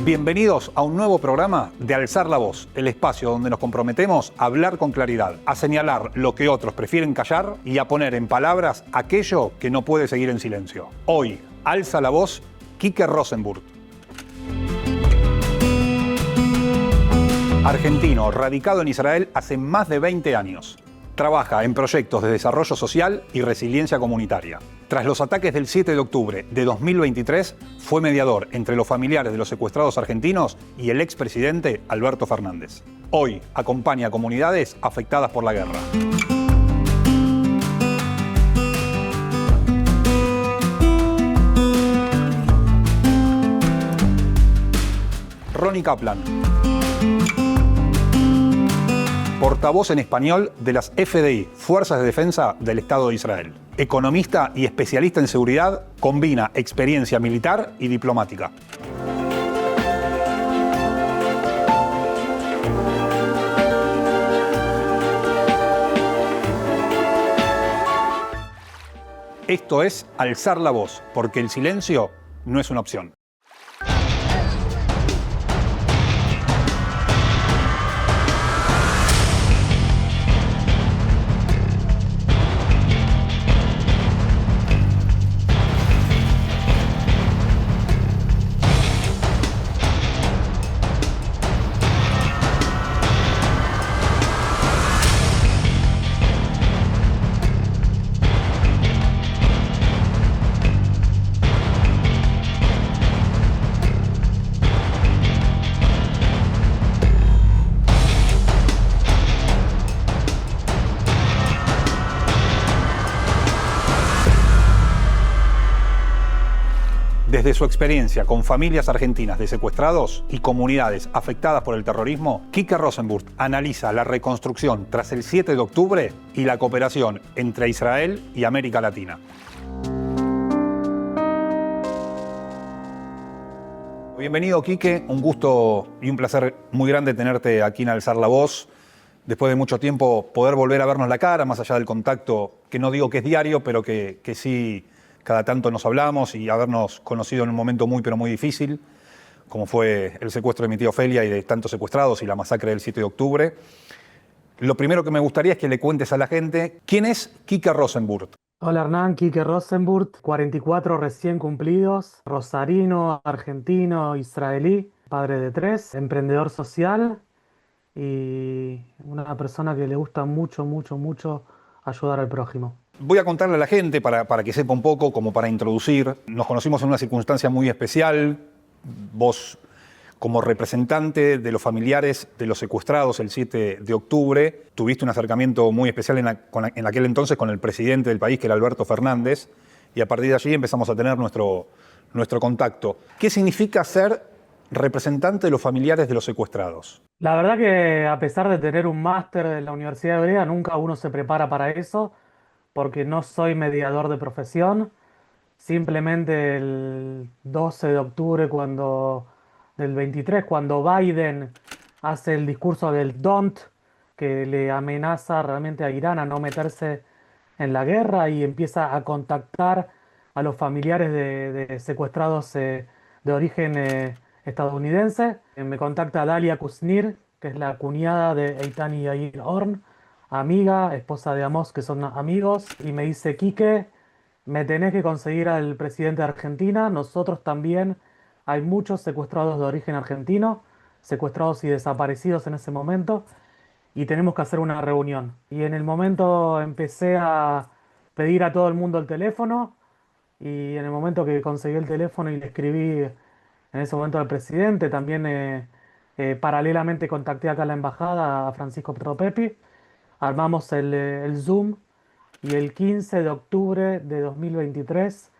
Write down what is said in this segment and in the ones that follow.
Bienvenidos a un nuevo programa de Alzar la Voz, el espacio donde nos comprometemos a hablar con claridad, a señalar lo que otros prefieren callar y a poner en palabras aquello que no puede seguir en silencio. Hoy, alza la voz Kike Rosenburg. Argentino, radicado en Israel hace más de 20 años. Trabaja en proyectos de desarrollo social y resiliencia comunitaria. Tras los ataques del 7 de octubre de 2023, fue mediador entre los familiares de los secuestrados argentinos y el expresidente Alberto Fernández. Hoy acompaña a comunidades afectadas por la guerra. Ronnie Kaplan, portavoz en español de las FDI, Fuerzas de Defensa del Estado de Israel. Economista y especialista en seguridad, combina experiencia militar y diplomática. Esto es Alzar la Voz, porque el silencio no es una opción. Desde su experiencia con familias argentinas de secuestrados y comunidades afectadas por el terrorismo, Kike Rosenburg analiza la reconstrucción tras el 7 de octubre y la cooperación entre Israel y América Latina. Bienvenido, Kike. Un gusto y un placer muy grande tenerte aquí en Alzar la Voz. Después de mucho tiempo poder volver a vernos la cara, más allá del contacto, que no digo que es diario, pero que sí cada tanto nos hablamos y habernos conocido en un momento muy pero muy difícil, como fue el secuestro de mi tía Ofelia y de tantos secuestrados y la masacre del 7 de octubre. Lo primero que me gustaría es que le cuentes a la gente, ¿quién es Kike Rosenburg? Hola Hernán, Kike Rosenburg, 44 recién cumplidos, rosarino, argentino, israelí, padre de 3, emprendedor social y una persona que le gusta mucho ayudar al prójimo. Voy a contarle a la gente para que sepa un poco, como para introducir. Nos conocimos en una circunstancia muy especial. Vos, como representante de los familiares de los secuestrados el 7 de octubre, tuviste un acercamiento muy especial en aquel entonces con el presidente del país, que era Alberto Fernández, y a partir de allí empezamos a tener nuestro contacto. ¿Qué significa ser representante de los familiares de los secuestrados? La verdad que a pesar de tener un máster de la Universidad Hebrea, nunca uno se prepara para eso, porque no soy mediador de profesión. Simplemente el 12 de octubre del 23, cuando Biden hace el discurso del Don't, que le amenaza realmente a Irán a no meterse en la guerra y empieza a contactar a los familiares de secuestrados de origen estadounidense. Me contacta Dalia Kusnir, que es la cuñada de Eitan y Yair Horn, amiga, esposa de Amos, que son amigos, y me dice: Kike, me tenés que conseguir al presidente de Argentina. Nosotros también, hay muchos secuestrados de origen argentino, secuestrados y desaparecidos en ese momento, y tenemos que hacer una reunión. Y en el momento empecé a pedir a todo el mundo el teléfono, y en el momento que conseguí el teléfono y le escribí en ese momento al presidente, también paralelamente contacté acá a la embajada a Francisco Propepi, armamos el Zoom. Y el 15 de octubre de 2023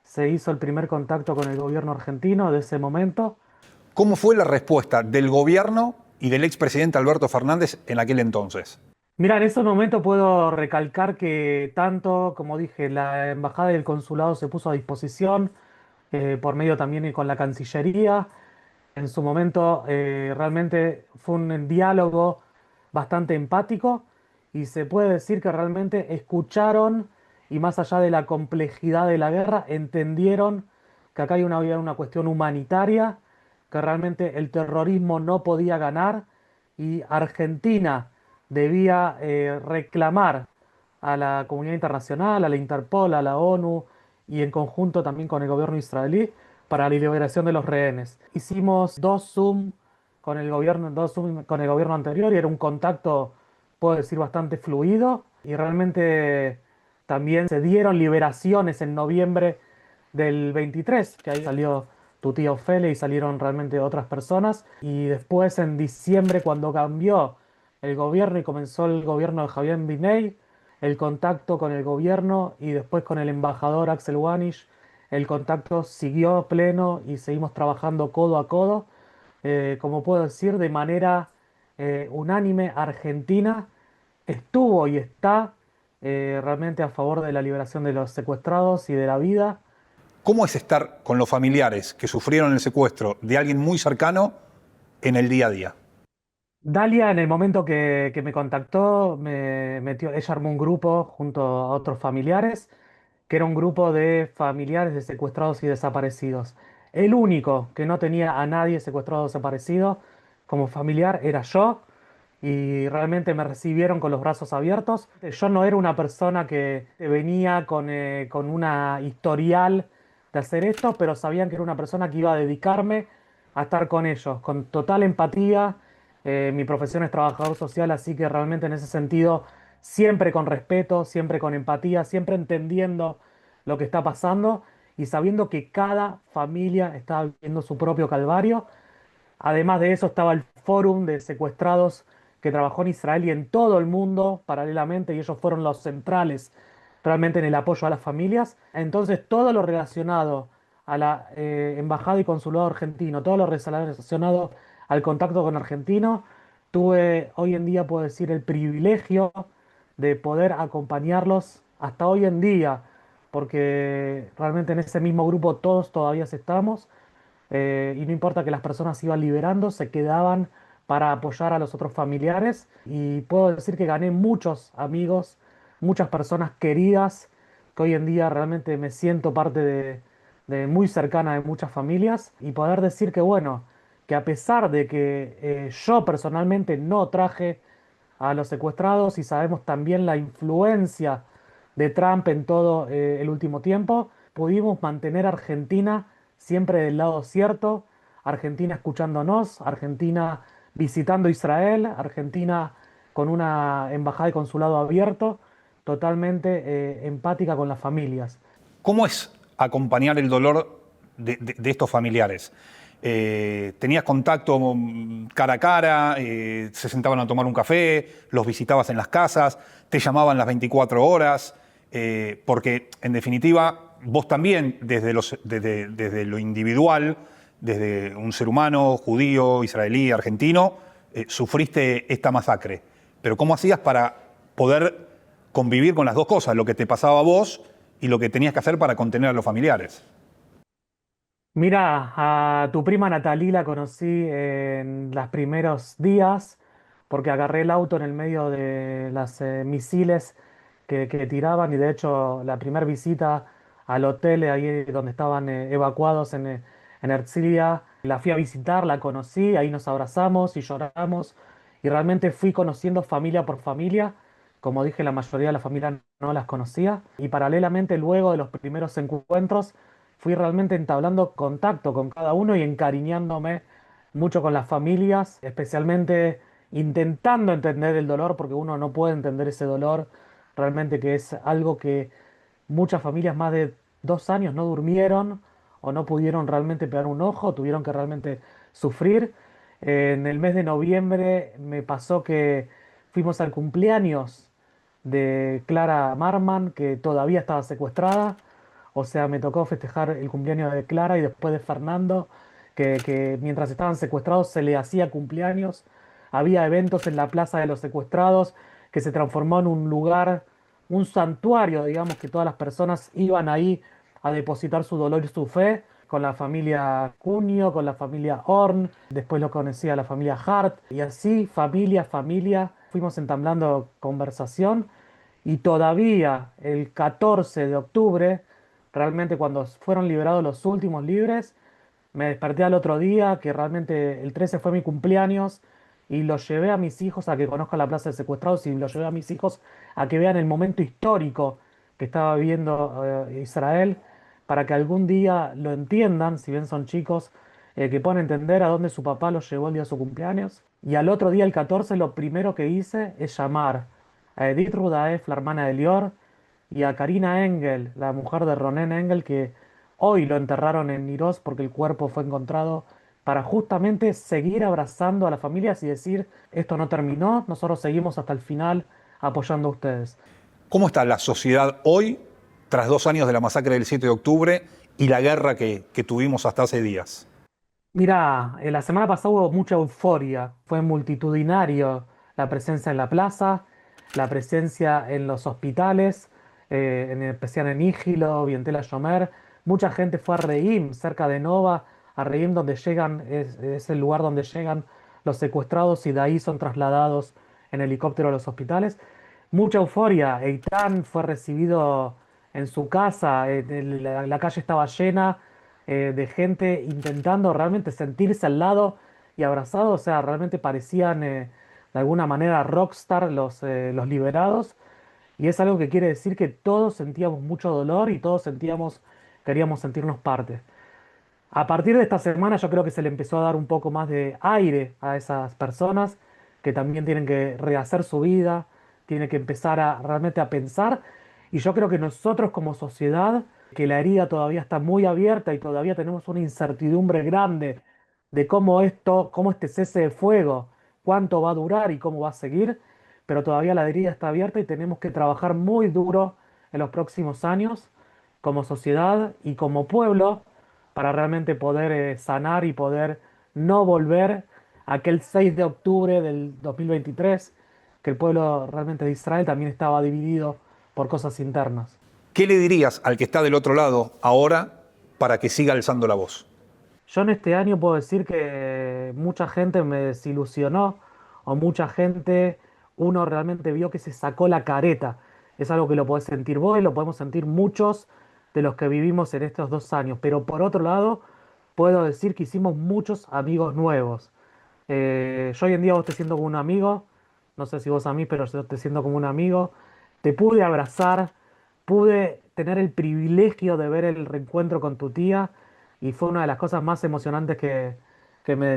se hizo el primer contacto con el gobierno argentino de ese momento. ¿Cómo fue la respuesta del gobierno y del expresidente Alberto Fernández en aquel entonces? Mira, en ese momento puedo recalcar que tanto, como dije, la embajada y el consulado se puso a disposición, por medio también y con la Cancillería. En su momento realmente fue un diálogo bastante empático y se puede decir que realmente escucharon y, más allá de la complejidad de la guerra, entendieron que acá había una cuestión humanitaria, que realmente el terrorismo no podía ganar y Argentina debía reclamar a la comunidad internacional, a la Interpol, a la ONU y en conjunto también con el gobierno israelí para la liberación de los rehenes. Hicimos dos Zoom con el gobierno anterior y era un contacto, puedo decir, bastante fluido y realmente también se dieron liberaciones en noviembre del 23, que ahí salió tu tía Ofelia y salieron realmente otras personas. Y después en diciembre, cuando cambió el gobierno y comenzó el gobierno de Javier Biney, el contacto con el gobierno y después con el embajador Axel Wanisch, el contacto siguió pleno y seguimos trabajando codo a codo. Como puedo decir, de manera unánime, Argentina estuvo y está realmente a favor de la liberación de los secuestrados y de la vida. ¿Cómo es estar con los familiares que sufrieron el secuestro de alguien muy cercano en el día a día? Dalia, en el momento que me contactó, ella armó un grupo junto a otros familiares, que era un grupo de familiares de secuestrados y desaparecidos. El único que no tenía a nadie secuestrado o desaparecido como familiar era yo, y realmente me recibieron con los brazos abiertos. Yo no era una persona que venía con una historial de hacer esto, pero sabían que era una persona que iba a dedicarme a estar con ellos, con total empatía. Mi profesión es trabajador social, así que realmente en ese sentido, siempre con respeto, siempre con empatía, siempre entendiendo lo que está pasando y sabiendo que cada familia está viviendo su propio calvario. Además de eso estaba el Fórum de Secuestrados que trabajó en Israel y en todo el mundo paralelamente, y ellos fueron los centrales realmente en el apoyo a las familias. Entonces todo lo relacionado a la embajada y consulado argentino, todo lo relacionado al contacto con argentino, tuve hoy en día, puedo decir, el privilegio de poder acompañarlos hasta hoy en día, porque realmente en ese mismo grupo todos todavía estamos, y no importa que las personas se iban liberando, se quedaban para apoyar a los otros familiares. Y puedo decir que gané muchos amigos, muchas personas queridas, que hoy en día realmente me siento parte de muy cercana de muchas familias. Y poder decir que, bueno, que a pesar de que yo personalmente no traje a los secuestrados y sabemos también la influencia de Trump en todo el último tiempo, pudimos mantener a Argentina siempre del lado cierto, Argentina escuchándonos, Argentina visitando Israel, Argentina con una embajada y consulado abierto, totalmente empática con las familias. ¿Cómo es acompañar el dolor de estos familiares? ¿Tenías contacto cara a cara? ¿Se sentaban a tomar un café? ¿Los visitabas en las casas? ¿Te llamaban las 24 horas? Porque, en definitiva, vos también, desde lo individual, desde un ser humano, judío, israelí, argentino, sufriste esta masacre. Pero ¿cómo hacías para poder convivir con las dos cosas, lo que te pasaba a vos y lo que tenías que hacer para contener a los familiares? Mira, a tu prima Natalí la conocí en los primeros días porque agarré el auto en el medio de las misiles que tiraban, y de hecho la primera visita al hotel ahí donde estaban evacuados en Herzliya, la fui a visitar, la conocí, ahí nos abrazamos y lloramos y realmente fui conociendo familia por familia. Como dije, la mayoría de la familia no las conocía y paralelamente luego de los primeros encuentros fui realmente entablando contacto con cada uno y encariñándome mucho con las familias, especialmente intentando entender el dolor, porque uno no puede entender ese dolor, realmente que es algo que muchas familias más de 2 años no durmieron o no pudieron realmente pegar un ojo, tuvieron que realmente sufrir. En el mes de noviembre me pasó que fuimos al cumpleaños de Clara Marman, que todavía estaba secuestrada. O sea, me tocó festejar el cumpleaños de Clara y después de Fernando, que mientras estaban secuestrados se le hacía cumpleaños. Había eventos en la Plaza de los Secuestrados que se transformó en un lugar, un santuario, digamos, que todas las personas iban ahí a depositar su dolor y su fe, con la familia Cunio, con la familia Horn, después lo conocí a la familia Hart, y así, familia a familia, fuimos entablando conversación, y todavía el 14 de octubre, realmente cuando fueron liberados los últimos libres, Me desperté al otro día, que realmente el 13 fue mi cumpleaños, y los llevé a mis hijos a que conozcan la Plaza de Secuestrados y los llevé a mis hijos a que vean el momento histórico que estaba viviendo Israel, para que algún día lo entiendan, si bien son chicos, que puedan entender a dónde su papá los llevó el día de su cumpleaños. Y al otro día, el 14, lo primero que hice es llamar a Edith Rudaeff, la hermana de Lior, y a Karina Engel, la mujer de Ronen Engel, que hoy lo enterraron en Niroz porque el cuerpo fue encontrado, para justamente seguir abrazando a las familias y decir, esto no terminó, nosotros seguimos hasta el final apoyando a ustedes. ¿Cómo está la sociedad hoy, tras 2 años de la masacre del 7 de octubre y la guerra que tuvimos hasta hace días? Mirá, la semana pasada hubo mucha euforia, fue multitudinario la presencia en la plaza, la presencia en los hospitales, en especial en Ígilo, Vientela Shomer. Mucha gente fue a Reim, cerca de Nova, a Reim donde llegan, es el lugar donde llegan los secuestrados y de ahí son trasladados en helicóptero a los hospitales. Mucha euforia, Eitan fue recibido en su casa, la calle estaba llena de gente intentando realmente sentirse al lado y abrazado, o sea, realmente parecían de alguna manera rockstar los liberados, y es algo que quiere decir que todos sentíamos mucho dolor y todos queríamos sentirnos parte. A partir de esta semana yo creo que se le empezó a dar un poco más de aire a esas personas que también tienen que rehacer su vida, tienen que empezar a realmente a pensar, y yo creo que nosotros como sociedad, que la herida todavía está muy abierta y todavía tenemos una incertidumbre grande de cómo este cese de fuego, cuánto va a durar y cómo va a seguir, pero todavía la herida está abierta y tenemos que trabajar muy duro en los próximos años como sociedad y como pueblo para realmente poder sanar y poder no volver a aquel 6 de octubre del 2023, que el pueblo realmente de Israel también estaba dividido por cosas internas. ¿Qué le dirías al que está del otro lado ahora para que siga alzando la voz? Yo en este año puedo decir que mucha gente me desilusionó, o mucha gente, uno realmente vio que se sacó la careta. Es algo que lo podés sentir vos y lo podemos sentir muchos de los que vivimos en estos 2 años. Pero por otro lado, puedo decir que hicimos muchos amigos nuevos. Yo hoy en día vos te siento como un amigo, no sé si vos a mí, pero yo te siento como un amigo. Te pude abrazar, pude tener el privilegio de ver el reencuentro con tu tía, y fue una de las cosas más emocionantes que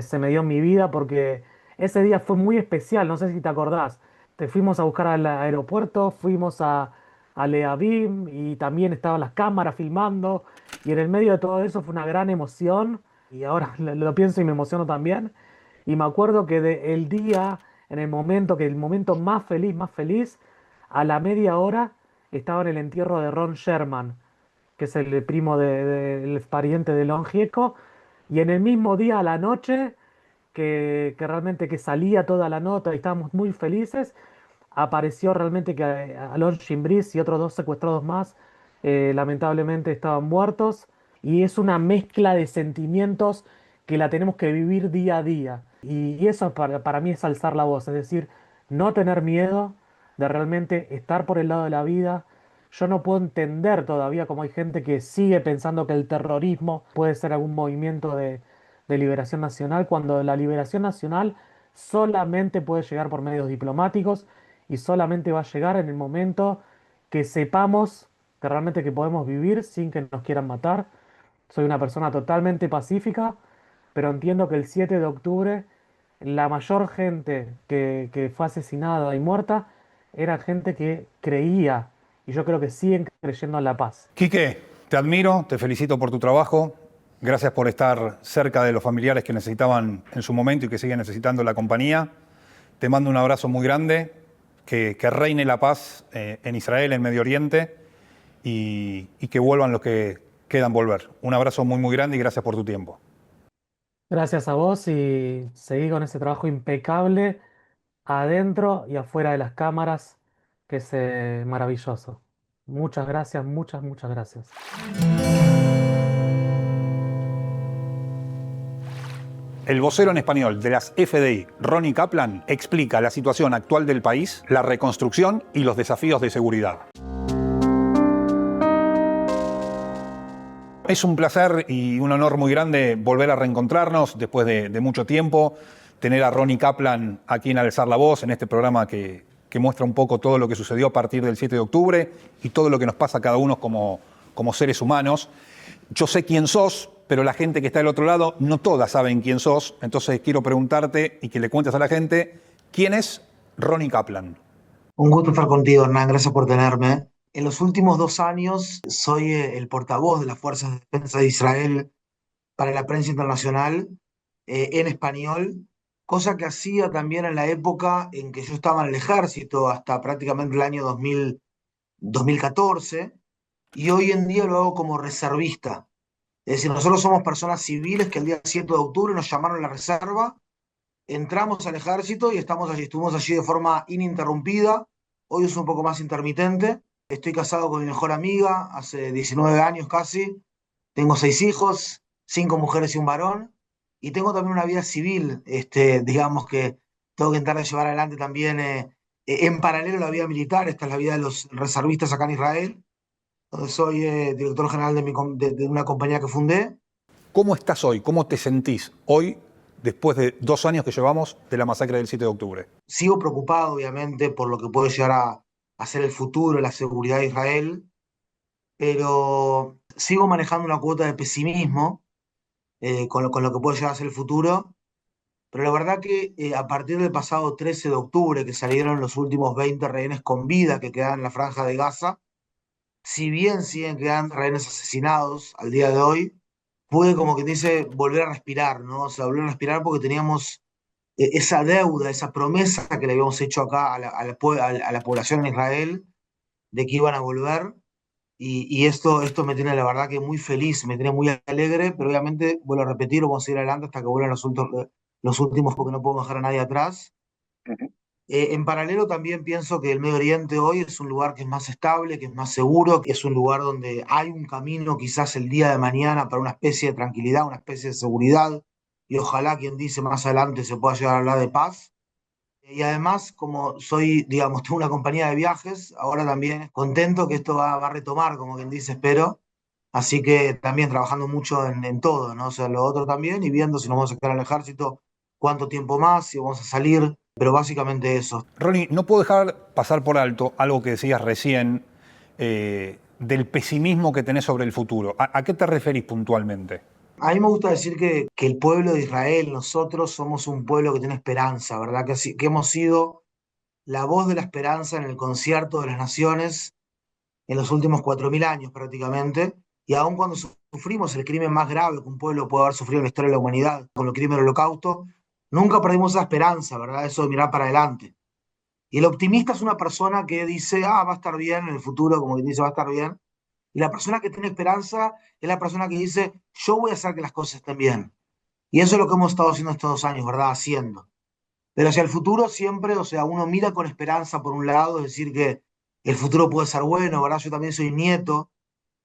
se me dio en mi vida, porque ese día fue muy especial, no sé si te acordás. Te fuimos a buscar al aeropuerto, fuimos a Leavim y también estaban las cámaras filmando, y en el medio de todo eso fue una gran emoción, y ahora lo pienso y me emociono también. Y me acuerdo que el día, en el momento, que el momento más feliz, a la media hora estaba en el entierro de Ron Sherman, que es el primo del pariente de Lon Gieco, y en el mismo día a la noche, que realmente que salía toda la nota y estábamos muy felices, apareció realmente que Alon Shimbris y otros 2 secuestrados más lamentablemente estaban muertos, y es una mezcla de sentimientos que la tenemos que vivir día a día. Y eso para mí es alzar la voz, es decir, no tener miedo de realmente estar por el lado de la vida. Yo no puedo entender todavía cómo hay gente que sigue pensando que el terrorismo puede ser algún movimiento de liberación nacional, cuando la liberación nacional solamente puede llegar por medios diplomáticos, y solamente va a llegar en el momento que sepamos que realmente que podemos vivir sin que nos quieran matar. Soy una persona totalmente pacífica, pero entiendo que el 7 de octubre la mayor gente que fue asesinada y muerta era gente que creía, y yo creo que siguen creyendo en la paz. Quique, te admiro, te felicito por tu trabajo. Gracias por estar cerca de los familiares que necesitaban en su momento y que siguen necesitando la compañía. Te mando un abrazo muy grande, que reine la paz en Israel, en Medio Oriente, y que vuelvan los que quedan volver. Un abrazo muy, muy grande y gracias por tu tiempo. Gracias a vos, y seguí con ese trabajo impecable adentro y afuera de las cámaras, que es maravilloso. Muchas gracias, muchas, muchas gracias. El vocero en español de las FDI, Ronnie Kaplan, explica la situación actual del país, la reconstrucción y los desafíos de seguridad. Es un placer y un honor muy grande volver a reencontrarnos después de mucho tiempo, tener a Ronnie Kaplan aquí en Alzar la Voz, en este programa que muestra un poco todo lo que sucedió a partir del 7 de octubre y todo lo que nos pasa a cada uno como seres humanos. Yo sé quién sos, pero la gente que está del otro lado, no todas saben quién sos, entonces quiero preguntarte y que le cuentes a la gente, ¿quién es Ronnie Kaplan? Un gusto estar contigo, Hernán. Gracias por tenerme. En los últimos 2 años soy el portavoz de las Fuerzas de Defensa de Israel para la prensa internacional en español, cosa que hacía también en la época en que yo estaba en el ejército, hasta prácticamente el año 2014, y hoy en día lo hago como reservista. Es decir, nosotros somos personas civiles que el día 7 de octubre nos llamaron a la reserva, entramos al ejército y estuvimos allí de forma ininterrumpida. Hoy es un poco más intermitente. Estoy casado con mi mejor amiga hace 19 años casi. Tengo 6 hijos, 5 mujeres y un varón. Y tengo también una vida civil, digamos que tengo que intentar llevar adelante también en paralelo la vida militar. Esta es la vida de los reservistas acá en Israel, donde soy director general de una compañía que fundé. ¿Cómo estás hoy? ¿Cómo te sentís hoy, después de 2 años que llevamos de la masacre del 7 de octubre? Sigo preocupado, obviamente, por lo que puede llegar a ser el futuro, la seguridad de Israel, pero sigo manejando una cuota de pesimismo con lo que puede llegar a ser el futuro. Pero la verdad que a partir del pasado 13 de octubre, que salieron los últimos 20 rehenes con vida que quedan en la franja de Gaza, si bien siguen quedando rehenes asesinados al día de hoy, pude, como que dice, volver a respirar, ¿no? O sea, volver a respirar porque teníamos esa deuda, esa promesa que le habíamos hecho acá a la población en Israel de que iban a volver. Y esto me tiene, la verdad, que muy feliz, me tiene muy alegre, pero obviamente, vuelvo a repetir, vamos a seguir adelante hasta que vuelvan los últimos, porque no puedo dejar a nadie atrás. En paralelo también pienso que el Medio Oriente hoy es un lugar que es más estable, que es más seguro, que es un lugar donde hay un camino quizás el día de mañana para una especie de tranquilidad, una especie de seguridad, y ojalá, quien dice, más adelante se pueda llegar a hablar de paz. Y además, como soy, digamos, tengo una compañía de viajes, ahora también contento que esto va a retomar, como quien dice, espero. Así que también trabajando mucho en todo, ¿no? O sea, lo otro también y viendo si nos vamos a quedar al ejército, cuánto tiempo más, si vamos a salir, pero básicamente eso. Ronnie, no puedo dejar pasar por alto algo que decías recién del pesimismo que tenés sobre el futuro. ¿A qué te referís puntualmente? A mí me gusta decir que el pueblo de Israel, nosotros somos un pueblo que tiene esperanza, ¿verdad? Que hemos sido la voz de la esperanza en el concierto de las naciones en los últimos 4000 años prácticamente, y aun cuando sufrimos el crimen más grave que un pueblo puede haber sufrido en la historia de la humanidad, con el crimen del Holocausto, nunca perdimos esa esperanza, ¿verdad? Eso de mirar para adelante. Y el optimista es una persona que dice, va a estar bien en el futuro, como que dice, va a estar bien. Y la persona que tiene esperanza es la persona que dice, yo voy a hacer que las cosas estén bien. Y eso es lo que hemos estado haciendo estos 2 años, ¿verdad? Haciendo. Pero hacia el futuro siempre, o sea, uno mira con esperanza por un lado, es decir, que el futuro puede ser bueno, ¿verdad? Yo también soy nieto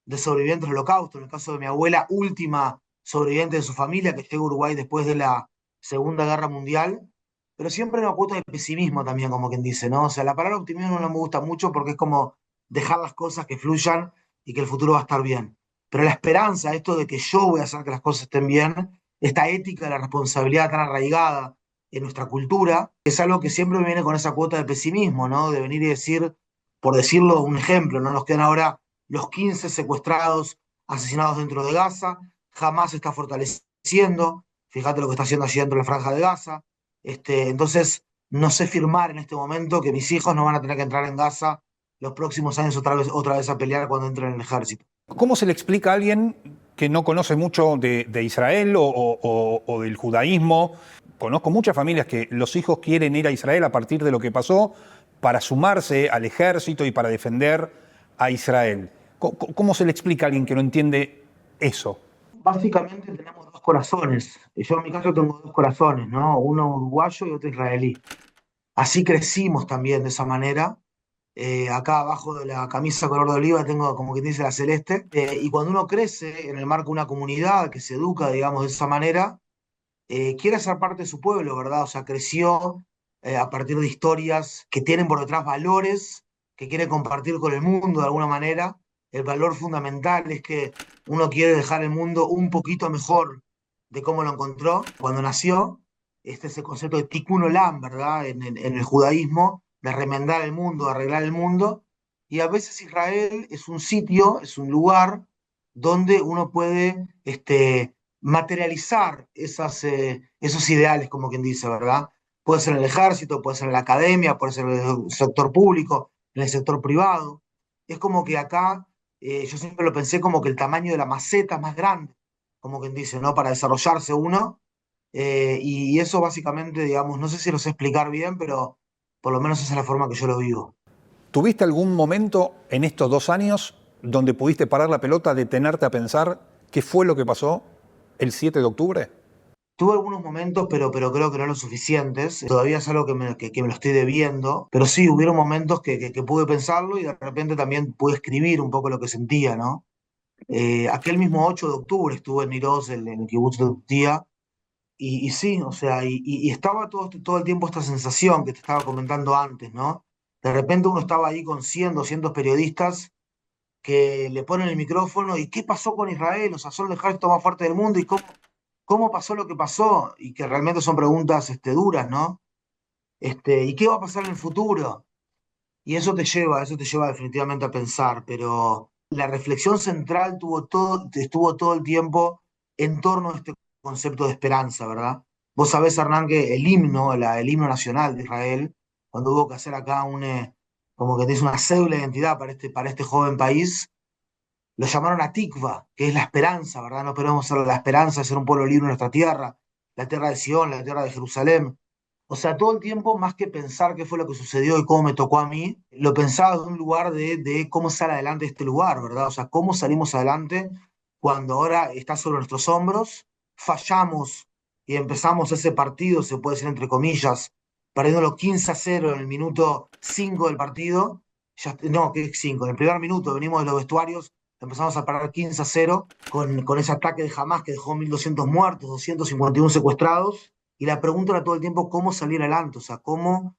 de sobrevivientes del Holocausto, en el caso de mi abuela, última sobreviviente de su familia, que llega a Uruguay después de la Segunda Guerra Mundial, pero siempre una cuota de pesimismo también, como quien dice, ¿no? O sea, la palabra optimismo no me gusta mucho porque es como dejar las cosas que fluyan y que el futuro va a estar bien. Pero la esperanza, esto de que yo voy a hacer que las cosas estén bien, esta ética de la responsabilidad tan arraigada en nuestra cultura, es algo que siempre me viene con esa cuota de pesimismo, ¿no? De venir y decir, por decirlo un ejemplo, no nos quedan ahora los 15 secuestrados, asesinados dentro de Gaza, jamás se está fortaleciendo, fíjate lo que está haciendo allí dentro de la franja de Gaza, entonces no sé firmar en este momento que mis hijos no van a tener que entrar en Gaza los próximos años otra vez a pelear cuando entren en el ejército. ¿Cómo se le explica a alguien que no conoce mucho de Israel o del judaísmo? Conozco muchas familias que los hijos quieren ir a Israel a partir de lo que pasó para sumarse al ejército y para defender a Israel. ¿Cómo se le explica a alguien que no entiende eso? Básicamente tenemos dos corazones. Yo en mi caso tengo dos corazones, ¿no? Uno uruguayo y otro israelí. Así crecimos también de esa manera. Acá abajo de la camisa color de oliva tengo, como quien dice, la celeste. Y cuando uno crece en el marco de una comunidad que se educa, digamos, de esa manera, quiere ser parte de su pueblo, ¿verdad? O sea, creció a partir de historias que tienen por detrás valores que quiere compartir con el mundo de alguna manera. El valor fundamental es que uno quiere dejar el mundo un poquito mejor de cómo lo encontró cuando nació. Este es el concepto de tikkun olam, ¿verdad? En el judaísmo, de remendar el mundo, de arreglar el mundo. Y a veces Israel es un sitio, es un lugar donde uno puede materializar esos ideales, como quien dice, ¿verdad? Puede ser en el ejército, puede ser en la academia, puede ser en el sector público, en el sector privado. Es como que acá, yo siempre lo pensé como que el tamaño de la maceta es más grande, como quien dice, ¿no? Para desarrollarse uno. Y eso básicamente, digamos, no sé si lo sé explicar bien, pero por lo menos esa es la forma que yo lo vivo. ¿Tuviste algún momento en estos 2 años donde pudiste parar la pelota, detenerte a pensar qué fue lo que pasó el 7 de octubre? Tuve algunos momentos, pero creo que no lo suficientes. Todavía es algo que me lo estoy debiendo. Pero sí, hubieron momentos que pude pensarlo y de repente también pude escribir un poco lo que sentía, ¿no? Aquel mismo 8 de octubre estuve en Niroz, en el kibutz de Tía, y sí, o sea, y estaba todo el tiempo esta sensación que te estaba comentando antes, ¿no? De repente uno estaba ahí con 100, 200 periodistas que le ponen el micrófono y ¿qué pasó con Israel? O sea, son el ejército más fuerte del mundo y cómo pasó lo que pasó y que realmente son preguntas duras, ¿no? ¿Y qué va a pasar en el futuro? Y eso te lleva definitivamente a pensar, pero la reflexión central estuvo todo el tiempo en torno a este concepto de esperanza, ¿verdad? Vos sabés, Hernán, que el himno nacional de Israel, cuando hubo que hacer acá como que dice una cédula de identidad para este joven país, lo llamaron a Tikva, que es la esperanza, ¿verdad? No podemos ser la esperanza de ser un pueblo libre en nuestra tierra, la tierra de Sion, la tierra de Jerusalén. O sea, todo el tiempo, más que pensar qué fue lo que sucedió y cómo me tocó a mí, lo pensaba desde un lugar de cómo sale adelante este lugar, ¿verdad? O sea, cómo salimos adelante cuando ahora está sobre nuestros hombros, fallamos y empezamos ese partido, se puede decir entre comillas, perdiéndolo 15-0 en el minuto 5 del partido. Ya, no, ¿qué 5? En el primer minuto venimos de los vestuarios, empezamos a perder 15-0 con ese ataque de Hamas que dejó 1.200 muertos, 251 secuestrados. Y la pregunta era todo el tiempo cómo salir adelante, o sea, cómo,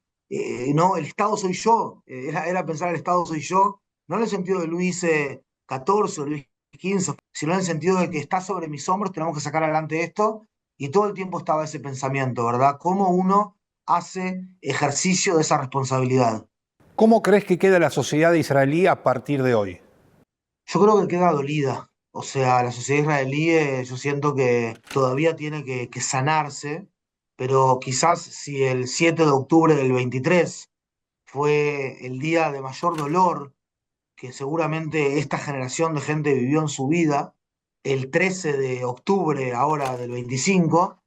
no, el Estado soy yo, era pensar el Estado soy yo, no en el sentido de Luis XIV o Luis XV, sino en el sentido de que está sobre mis hombros, tenemos que sacar adelante esto, y todo el tiempo estaba ese pensamiento, ¿verdad? ¿Cómo uno hace ejercicio de esa responsabilidad? ¿Cómo crees que queda la sociedad israelí a partir de hoy? Yo creo que queda dolida. O sea, la sociedad israelí, yo siento que todavía tiene que sanarse, pero quizás si el 7 de octubre del 23 fue el día de mayor dolor que seguramente esta generación de gente vivió en su vida, el 13 de octubre ahora del 25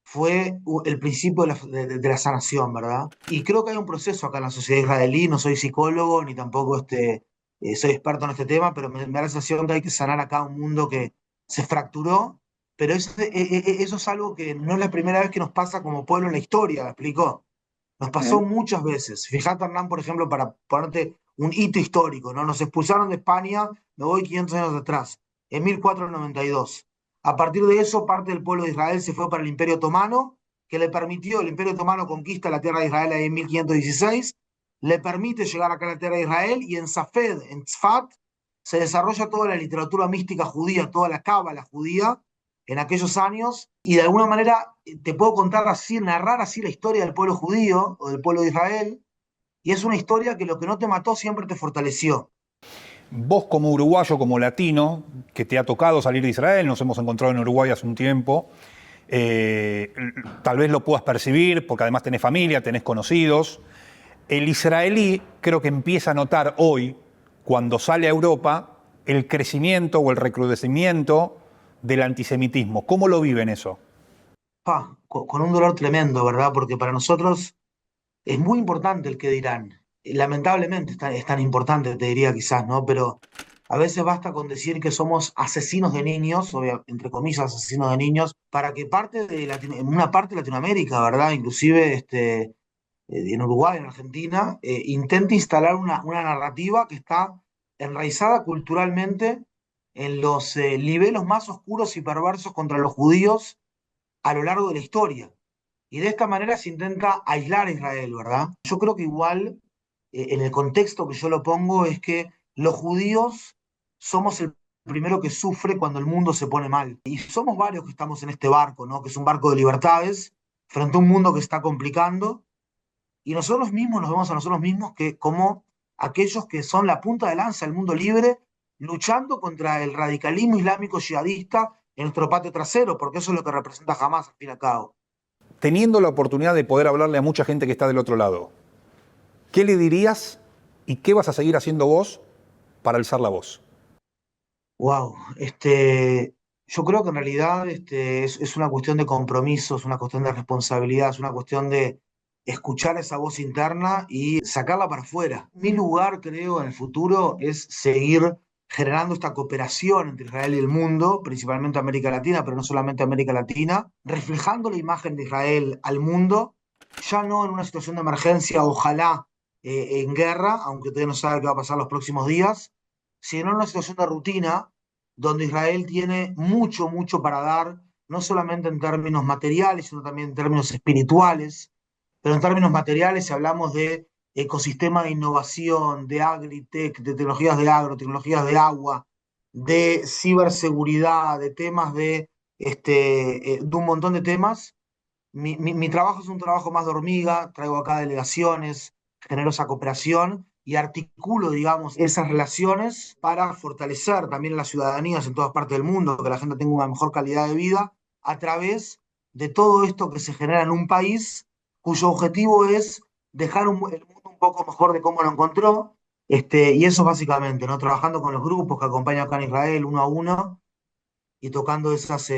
fue el principio de la sanación, ¿verdad? Y creo que hay un proceso acá en la sociedad israelí, no soy psicólogo ni tampoco soy experto en este tema, pero me da la sensación que hay que sanar acá un mundo que se fracturó, pero eso es algo que no es la primera vez que nos pasa como pueblo en la historia, ¿me explicó? Nos pasó muchas veces. Fíjate, Hernán, por ejemplo, para ponerte un hito histórico, ¿no? Nos expulsaron de España, me voy 500 años atrás, en 1492. A partir de eso, parte del pueblo de Israel se fue para el Imperio Otomano, que le permitió, el Imperio Otomano conquista la tierra de Israel en 1516, le permite llegar acá a la tierra de Israel y en Safed, en Tzfat, se desarrolla toda la literatura mística judía, toda la cábala judía en aquellos años, y de alguna manera te puedo contar así, narrar así la historia del pueblo judío o del pueblo de Israel, y es una historia que lo que no te mató siempre te fortaleció. Vos como uruguayo, como latino, que te ha tocado salir de Israel, nos hemos encontrado en Uruguay hace un tiempo, eh, tal vez lo puedas percibir, porque además tenés familia, tenés conocidos. El israelí creo que empieza a notar hoy, cuando sale a Europa, el crecimiento o el recrudecimiento del antisemitismo. ¿Cómo lo viven eso? Con un dolor tremendo, ¿verdad? Porque para nosotros es muy importante el que dirán. Lamentablemente es tan importante, te diría quizás, ¿no? Pero a veces basta con decir que somos asesinos de niños, entre comillas, asesinos de niños, para que una parte de Latinoamérica, ¿verdad? Inclusive en Uruguay, en Argentina, intente instalar una narrativa que está enraizada culturalmente en los niveles más oscuros y perversos contra los judíos a lo largo de la historia. Y de esta manera se intenta aislar a Israel, ¿verdad? Yo creo que igual, en el contexto que yo lo pongo, es que los judíos somos el primero que sufre cuando el mundo se pone mal. Y somos varios que estamos en este barco, ¿no? Que es un barco de libertades, frente a un mundo que está complicando. Y nosotros mismos nos vemos a nosotros mismos que como aquellos que son la punta de lanza del mundo libre, luchando contra el radicalismo islámico yihadista en nuestro patio trasero, porque eso es lo que representa Hamás, al fin y al cabo. Teniendo la oportunidad de poder hablarle a mucha gente que está del otro lado, ¿qué le dirías y qué vas a seguir haciendo vos para alzar la voz? Wow, yo creo que en realidad es una cuestión de compromiso, es una cuestión de responsabilidad, es una cuestión de escuchar esa voz interna y sacarla para afuera. Mi lugar, creo, en el futuro es seguir generando esta cooperación entre Israel y el mundo, principalmente América Latina, pero no solamente América Latina, reflejando la imagen de Israel al mundo, ya no en una situación de emergencia, ojalá en guerra, aunque todavía no sabe qué va a pasar los próximos días, sino en una situación de rutina donde Israel tiene mucho, mucho para dar, no solamente en términos materiales, sino también en términos espirituales. Pero en términos materiales, si hablamos de ecosistema de innovación, de agritech, de tecnologías de agro, tecnologías de agua, de ciberseguridad, de temas de un montón de temas. Mi trabajo es un trabajo más de hormiga, traigo acá delegaciones, genero esa cooperación y articulo, digamos, esas relaciones para fortalecer también las ciudadanías en todas partes del mundo, que la gente tenga una mejor calidad de vida a través de todo esto que se genera en un país cuyo objetivo es dejar el mundo un poco mejor de cómo lo encontró, y eso básicamente, ¿no? Trabajando con los grupos que acompañan acá en Israel uno a uno y tocando esas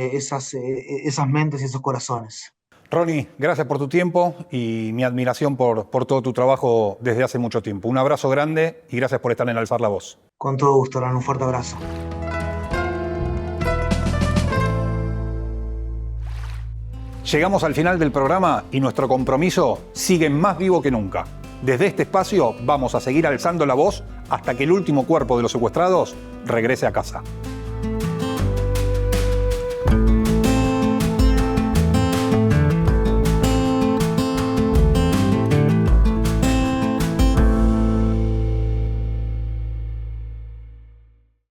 mentes y esos corazones. Ronnie, gracias por tu tiempo y mi admiración por todo tu trabajo desde hace mucho tiempo. Un abrazo grande y gracias por estar en Alzar la Voz. Con todo gusto, Ron, un fuerte abrazo. Llegamos al final del programa y nuestro compromiso sigue más vivo que nunca. Desde este espacio vamos a seguir alzando la voz hasta que el último cuerpo de los secuestrados regrese a casa.